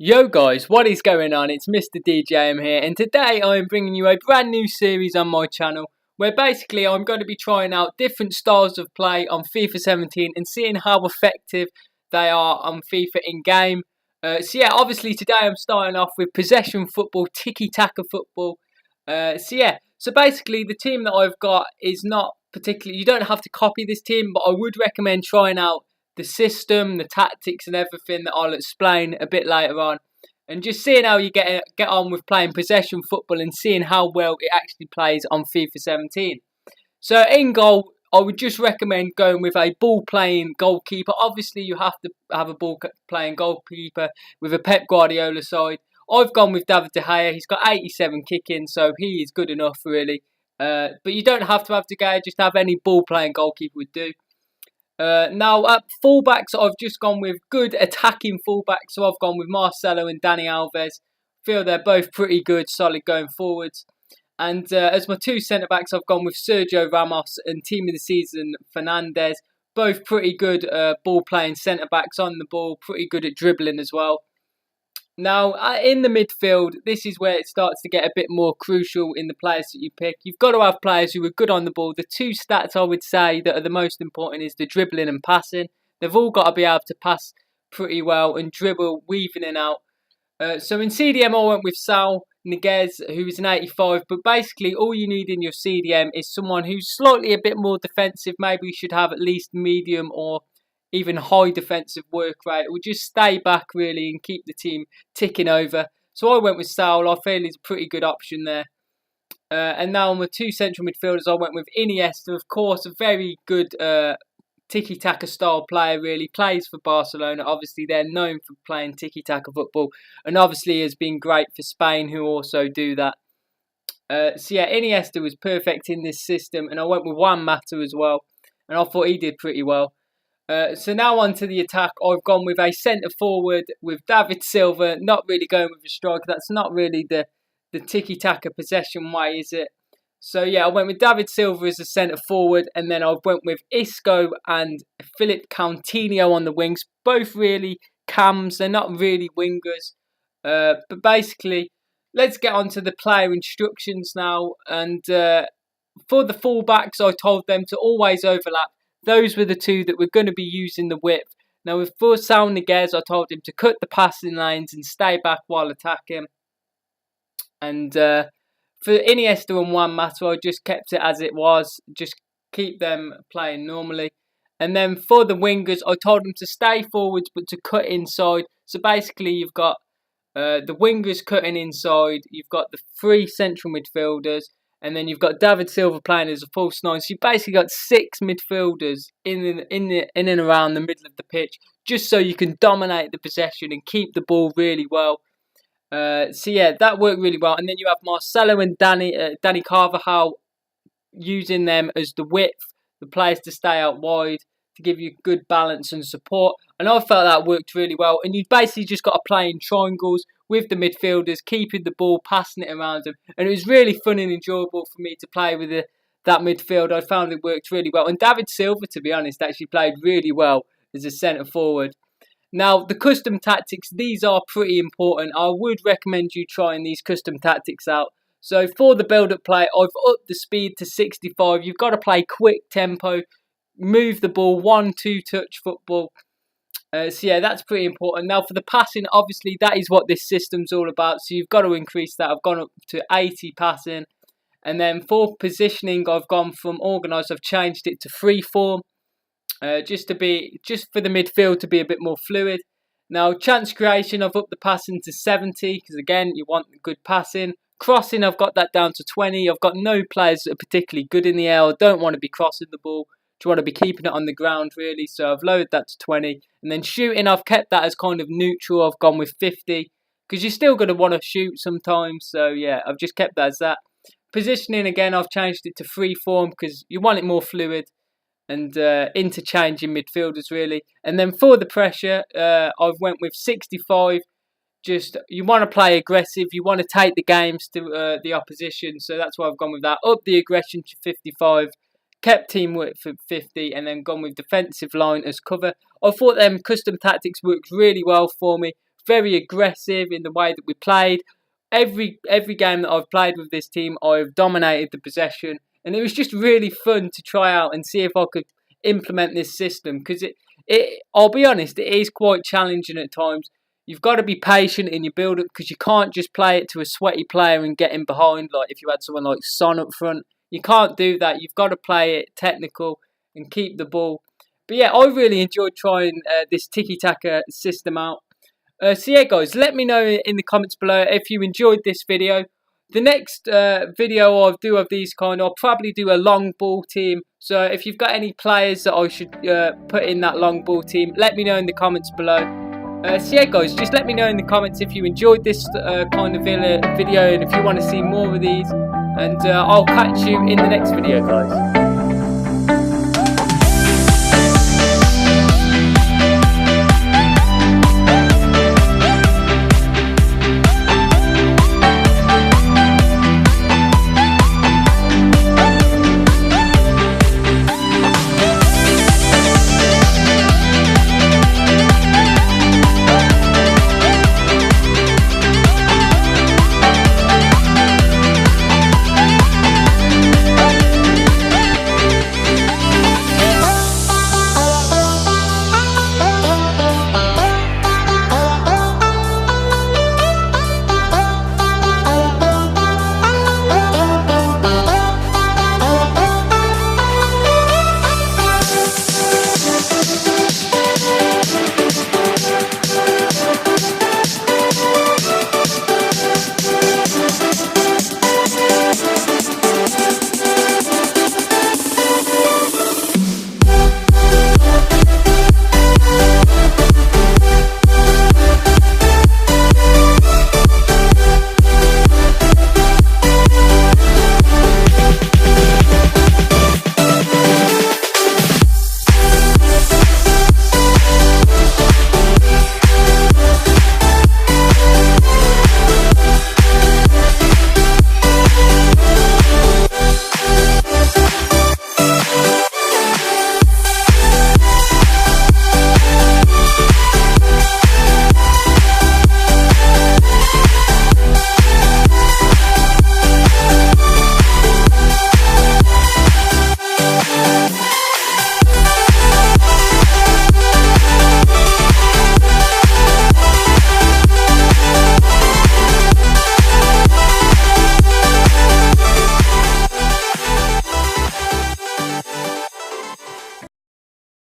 Yo guys, what is going on? It's Mr. DJM here, and today I'm bringing you a brand new series on my channel where basically I'm going to be trying out different styles of play on FIFA 17 and seeing how effective they are on FIFA in-game. Obviously today I'm starting off with possession football, tiki-taka football. So basically the team that I've got is not particularly, you don't have to copy this team, but I would recommend trying out the system, the tactics and everything that I'll explain a bit later on. And just seeing how you get on with playing possession football and seeing how well it actually plays on FIFA 17. So in goal, I would just recommend going with a ball-playing goalkeeper. Obviously, you have to have a ball-playing goalkeeper with a Pep Guardiola side. I've gone with David De Gea. He's got 87 kicking, so he is good enough, really. But you don't have to have De Gea, just have any ball-playing goalkeeper would do. Now, at fullbacks, I've just gone with good attacking fullbacks. So I've gone with Marcelo and Dani Alves. Feel they're both pretty good, solid going forwards. And as my two centre-backs, I've gone with Sergio Ramos and Team of the Season Fernandes. Both pretty good ball-playing centre-backs on the ball, pretty good at dribbling as well. Now, in the midfield, this is where it starts to get a bit more crucial in the players that you pick. You've got to have players who are good on the ball. The two stats I would say that are the most important is the dribbling and passing. They've all got to be able to pass pretty well and dribble, weaving in and out. So in CDM, I went with Saul Niguez, who is an 85. But basically, all you need in your CDM is someone who's slightly a bit more defensive. Maybe you should have at least medium or even high defensive work rate. It will just stay back really and keep the team ticking over. So I went with Saul. I feel he's a pretty good option there. And now on the two central midfielders, I went with Iniesta. Of course, a very good tiki-taka style player really. Plays for Barcelona. Obviously, they're known for playing tiki-taka football. And obviously has been great for Spain, who also do that. Iniesta was perfect in this system. And I went with Juan Mata as well. And I thought he did pretty well. So now on to the attack. I've gone with a centre-forward with David Silva. Not really going with a striker. That's not really the tiki-taka possession way, is it? So yeah, I went with David Silva as a centre-forward. And then I went with Isco and Philip Coutinho on the wings. Both really cams. They're not really wingers. But basically, let's get on to the player instructions now. And for the full-backs, I told them to always overlap. Those were the two that were going to be using the width. Now, with for Saul Niguez, I told him to cut the passing lanes and stay back while attacking. And for Iniesta and Juan Mata, I just kept it as it was. Just keep them playing normally. And then for the wingers, I told them to stay forwards but to cut inside. So basically, you've got the wingers cutting inside. You've got the three central midfielders. And then you've got David Silva playing as a false nine. So you've basically got six midfielders in and around the middle of the pitch, just so you can dominate the possession and keep the ball really well. That worked really well. And then you have Marcelo and Dani Carvajal using them as the width, the players to stay out wide to give you good balance and support. And I felt that worked really well. And you basically just got to play in triangles with the midfielders, keeping the ball, passing it around them. And it was really fun and enjoyable for me to play with that midfield. I found it worked really well. And David Silva, to be honest, actually played really well as a centre-forward. Now, the custom tactics, these are pretty important. I would recommend you trying these custom tactics out. So for the build-up play, I've upped the speed to 65. You've got to play quick tempo, move the ball, 1-2 touch football. That's pretty important. Now, for the passing, obviously, that is what this system's all about. So you've got to increase that. I've gone up to 80 passing. And then for positioning, I've gone from organised. I've changed it to free form. Just for the midfield to be a bit more fluid. Now, chance creation, I've upped the passing to 70. Because, again, you want good passing. Crossing, I've got that down to 20. I've got no players that are particularly good in the air. I don't want to be crossing the ball. You want to be keeping it on the ground really, so I've lowered that to 20. And then shooting, I've kept that as kind of neutral. I've gone with 50 because you're still going to want to shoot sometimes. So yeah, I've just kept that as that. Positioning, again, I've changed it to free form because you want it more fluid and interchanging midfielders really. And then for the pressure, I've went with 65. Just you want to play aggressive, you want to take the games to the opposition, so that's why I've gone with that. Up the aggression to 55. Kept teamwork for 50 and then gone with defensive line as cover. I thought them custom tactics worked really well for me. very aggressive in the way that we played. Every game that I've played with this team, I've dominated the possession, and it was just really fun to try out and see if I could implement this system, because I'll be honest, it is quite challenging at times. You've got to be patient in your build-up, because you can't just play it to a sweaty player and get in behind. Like if you had someone like Son up front, you can't do that. You've got to play it technical and keep the ball. But yeah, I really enjoyed trying this tiki-taka system out. So yeah, guys, let me know in the comments below if you enjoyed this video. The next video I do of these I'll probably do a long ball team. So if you've got any players that I should put in that long ball team, let me know in the comments below. So yeah, guys, just let me know in the comments if you enjoyed this kind of video, and if you want to see more of these. And I'll catch you in the next video, guys.